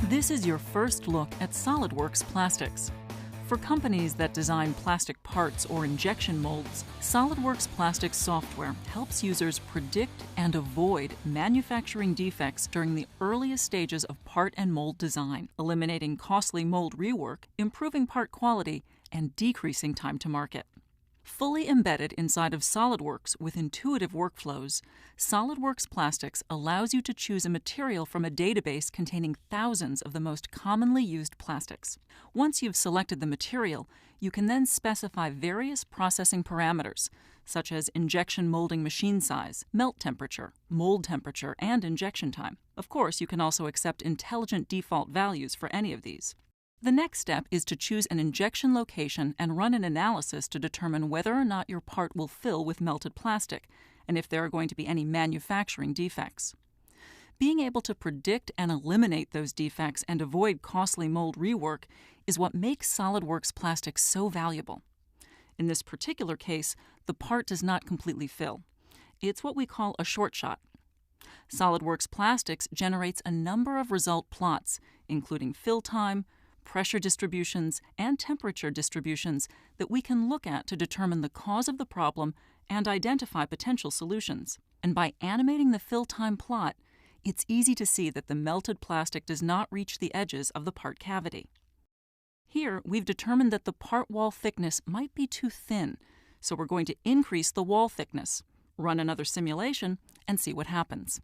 This is your first look at SOLIDWORKS Plastics. For companies that design plastic parts or injection molds, SOLIDWORKS Plastics software helps users predict and avoid manufacturing defects during the earliest stages of part and mold design, eliminating costly mold rework, improving part quality, and decreasing time to market. Fully embedded inside of SOLIDWORKS with intuitive workflows, SOLIDWORKS Plastics allows you to choose a material from a database containing thousands of the most commonly used plastics. Once you've selected the material, you can then specify various processing parameters, such as injection molding machine size, melt temperature, mold temperature, and injection time. Of course, you can also accept intelligent default values for any of these. The next step is to choose an injection location and run an analysis to determine whether or not your part will fill with melted plastic and if there are going to be any manufacturing defects. Being able to predict and eliminate those defects and avoid costly mold rework is what makes SOLIDWORKS Plastics so valuable. In this particular case, the part does not completely fill. It's what we call a short shot. SOLIDWORKS Plastics generates a number of result plots, including fill time, pressure distributions, and temperature distributions that we can look at to determine the cause of the problem and identify potential solutions. And by animating the fill time plot, it's easy to see that the melted plastic does not reach the edges of the part cavity. Here, we've determined that the part wall thickness might be too thin, so we're going to increase the wall thickness, run another simulation, and see what happens.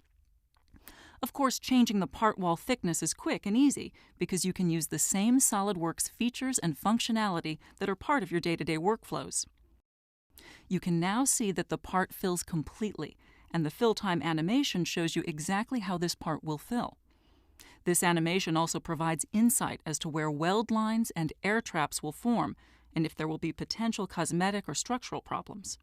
Of course, changing the part wall thickness is quick and easy because you can use the same SOLIDWORKS features and functionality that are part of your day-to-day workflows. You can now see that the part fills completely, and the fill time animation shows you exactly how this part will fill. This animation also provides insight as to where weld lines and air traps will form, and if there will be potential cosmetic or structural problems.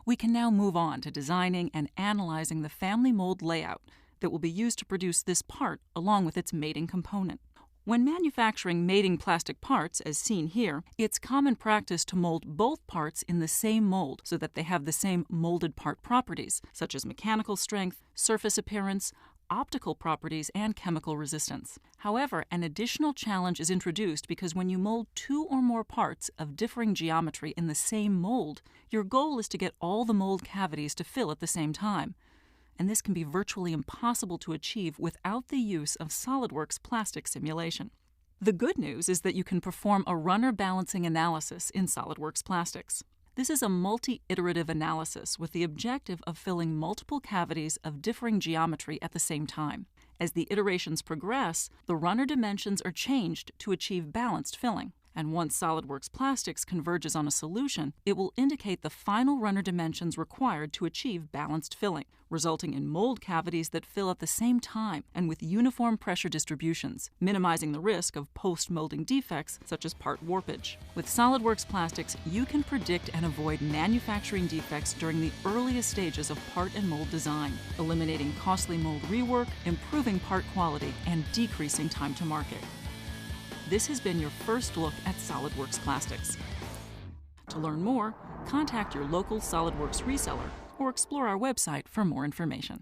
We can now move on to designing and analyzing the family mold layout that will be used to produce this part along with its mating component. When manufacturing mating plastic parts, as seen here, it's common practice to mold both parts in the same mold so that they have the same molded part properties, such as mechanical strength, surface appearance, optical properties, and chemical resistance. However, an additional challenge is introduced because when you mold two or more parts of differing geometry in the same mold, your goal is to get all the mold cavities to fill at the same time. And this can be virtually impossible to achieve without the use of SOLIDWORKS plastic simulation. The good news is that you can perform a runner balancing analysis in SOLIDWORKS Plastics. This is a multi-iterative analysis with the objective of filling multiple cavities of differing geometry at the same time. As the iterations progress, the runner dimensions are changed to achieve balanced filling. And once SOLIDWORKS Plastics converges on a solution, it will indicate the final runner dimensions required to achieve balanced filling, resulting in mold cavities that fill at the same time and with uniform pressure distributions, minimizing the risk of post-molding defects such as part warpage. With SOLIDWORKS Plastics, you can predict and avoid manufacturing defects during the earliest stages of part and mold design, eliminating costly mold rework, improving part quality, and decreasing time to market. This has been your first look at SOLIDWORKS Plastics. To learn more, contact your local SOLIDWORKS reseller or explore our website for more information.